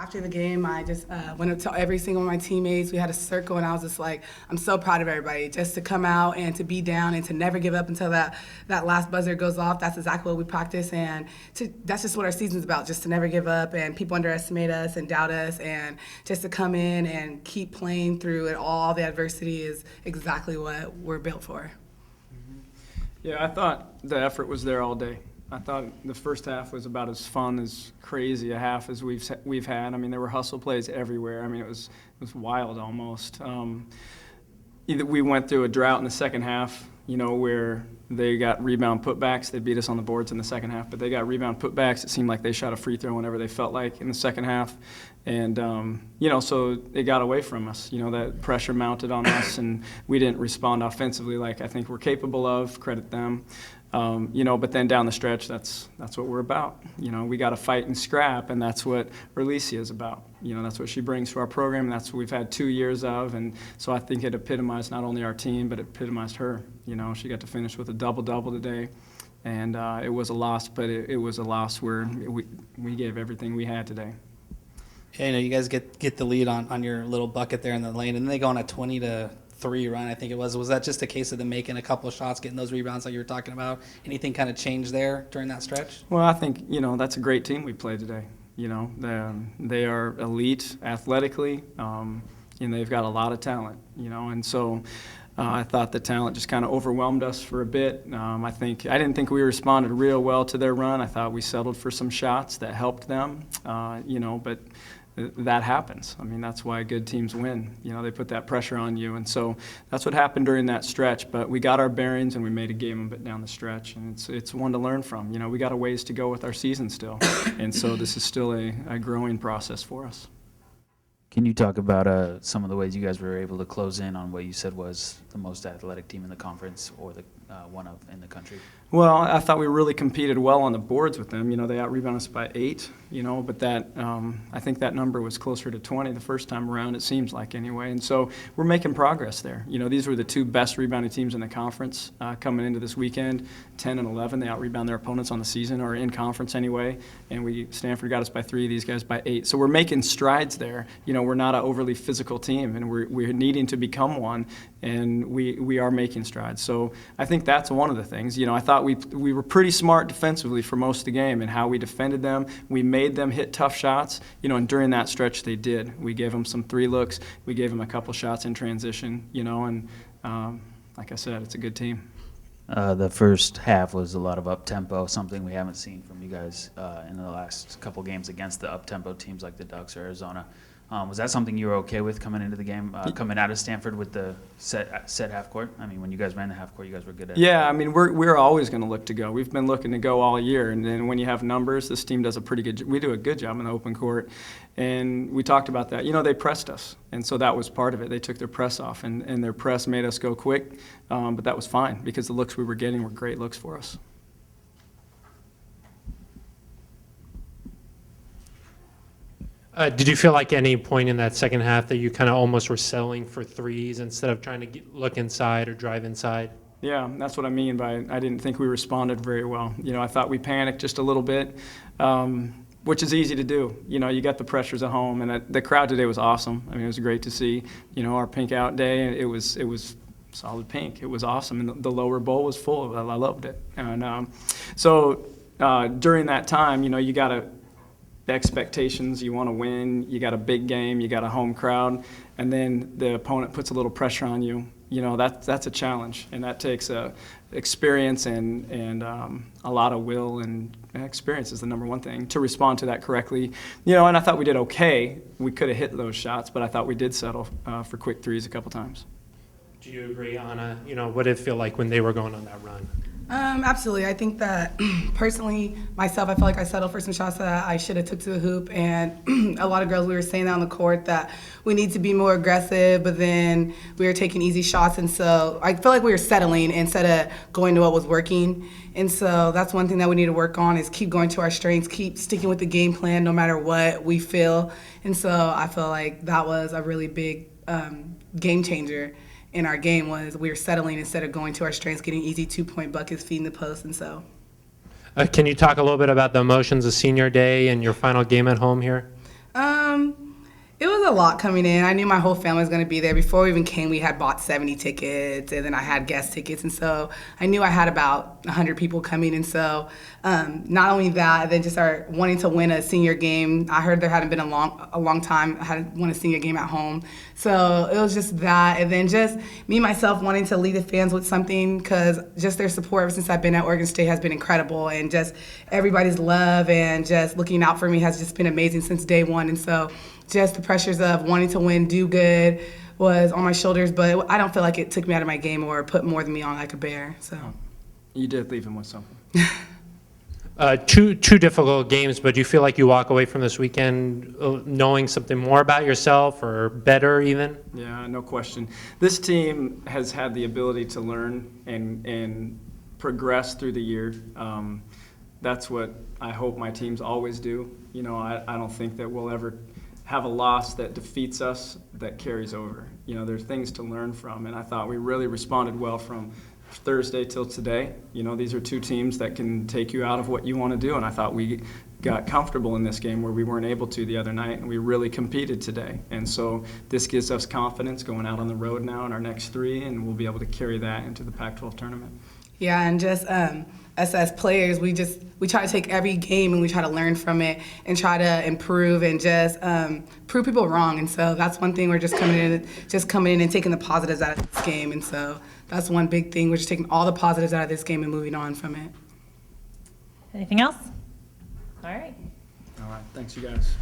After the game, I just went up to every single one of my teammates. We had a circle, and I was just like, I'm so proud of everybody. Just to come out and to be down and to never give up until that last buzzer goes off. That's exactly what we practice, and that's just what our season's about, just to never give up. And people underestimate us and doubt us, and just to come in and keep playing through it all, the adversity is exactly what we're built for. Yeah, I thought the effort was there all day. I thought the first half was about as fun, as crazy a half as we've had. I mean, there were hustle plays everywhere. I mean, it was wild almost. We went through a drought in the second half, where they got rebound putbacks. They beat us on the boards in the second half, but they got rebound putbacks. It seemed like they shot a free throw whenever they felt like in the second half. And, so it got away from us. That pressure mounted on us, and we didn't respond offensively like I think we're capable of. Credit them. But then down the stretch, that's what we're about. We got to fight and scrap, and that's what Earlysia is about. That's what she brings to our program, and that's what we've had 2 years of. And so I think it epitomized not only our team, but it epitomized her. She got to finish with a double-double today, and it was a loss, but it was a loss where we gave everything we had today. Yeah, you guys get the lead on your little bucket there in the lane, and then they go on a 20-3 run, I think it was. Was that just a case of them making a couple of shots, getting those rebounds like you were talking about? Anything kind of changed there during that stretch? Well, I think, that's a great team we played today. They are elite athletically, and they've got a lot of talent, and so I thought the talent just kind of overwhelmed us for a bit. I didn't think we responded real well to their run. I thought we settled for some shots that helped them, but that happens. I mean, that's why good teams win. They put that pressure on you. And so that's what happened during that stretch. But we got our bearings, and we made a game of it down the stretch. And it's one to learn from. We got a ways to go with our season still. And so this is still a growing process for us. Can you talk about some of the ways you guys were able to close in on what you said was the most athletic team in the conference, or the one of in the country? Well, I thought we really competed well on the boards with them. They out-rebounded us by 8, but that I think that number was closer to 20 the first time around, it seems like anyway. And so we're making progress there. These were the 2 best rebounding teams in the conference coming into this weekend, 10 and 11. They out-rebound their opponents on the season, or in conference anyway. And Stanford got us by 3, these guys by 8. So we're making strides there. We're not an overly physical team, and we're needing to become one, and we are making strides. So I think that's one of the things. I thought we were pretty smart defensively for most of the game and how we defended them. We made them hit tough shots, and during that stretch they did. We gave them some 3 looks. We gave them a couple shots in transition, and like I said, it's a good team. The first half was a lot of up-tempo, something we haven't seen from you guys in the last couple games against the up-tempo teams like the Ducks or Arizona. Was that something you were okay with coming into the game, coming out of Stanford with the set half court? I mean, when you guys ran the half court, you guys were good at it. Yeah, I mean, we're always going to look to go. We've been looking to go all year, and then when you have numbers, this team does we do a good job in the open court, and we talked about that. They pressed us, and so that was part of it. They took their press off, and their press made us go quick, but that was fine because the looks we were getting were great looks for us. Did you feel like any point in that second half that you kind of almost were settling for threes instead of trying to look inside or drive inside? Yeah, that's what I mean by I didn't think we responded very well. I thought we panicked just a little bit, which is easy to do. You got the pressures at home, and the crowd today was awesome. I mean, it was great to see. Our pink out day, it was solid pink. It was awesome, and the lower bowl was full. I loved it. And so during that time, you got to expectations, you want to win, you got a big game, you got a home crowd, and then the opponent puts a little pressure on you. That's a challenge, and that takes experience and a lot of will, and experience is the number one thing to respond to that correctly. And I thought we did okay. We could have hit those shots, but I thought we did settle for quick threes a couple times. Do you agree, Anna? What did it feel like when they were going on that run? Absolutely. I think that personally, myself, I felt like I settled for some shots that I should have took to the hoop, and a lot of girls, we were saying that on the court that we need to be more aggressive, but then we were taking easy shots, and so I feel like we were settling instead of going to what was working. And so that's one thing that we need to work on is keep going to our strengths, keep sticking with the game plan no matter what we feel. And so I feel like that was a really big game changer in our game, was we were settling instead of going to our strengths, getting easy 2-point buckets, feeding the post, and so. Can you talk a little bit about the emotions of senior day and your final game at home here? It was a lot coming in. I knew my whole family was going to be there. Before we even came, we had bought 70 tickets, and then I had guest tickets, and so I knew I had about 100 people coming, and so not only that, then just our wanting to win a senior game. I heard there hadn't been a long time I hadn't won a senior game at home, so it was just that, and then just me myself wanting to lead the fans with something, because just their support ever since I've been at Oregon State has been incredible, and just everybody's love and just looking out for me has just been amazing since day one, and so just the pressures of wanting to win, do good, was on my shoulders, but I don't feel like it took me out of my game or put more than me on I could bear. So You did leave him with something. Two difficult games, but do you feel like you walk away from this weekend knowing something more about yourself or better even? Yeah, no question. This team has had the ability to learn and progress through the year. That's what I hope my teams always do. You know, I don't think that we'll ever have a loss that defeats us that carries over. You know, there's things to learn from, and I thought we really responded well from Thursday till today. You know, these are two teams that can take you out of what you want to do, and I thought we got comfortable in this game where we weren't able to the other night, and we really competed today. And so this gives us confidence going out on the road now in our next three, and we'll be able to carry that into the Pac-12 tournament. yeah, and just us as players, we try to take every game and we try to learn from it and try to improve and just prove people wrong. And so that's one thing we're just coming in and taking the positives out of this game. And so that's one big thing. We're just taking all the positives out of this game and moving on from it. Anything else? All right. All right, thanks you guys.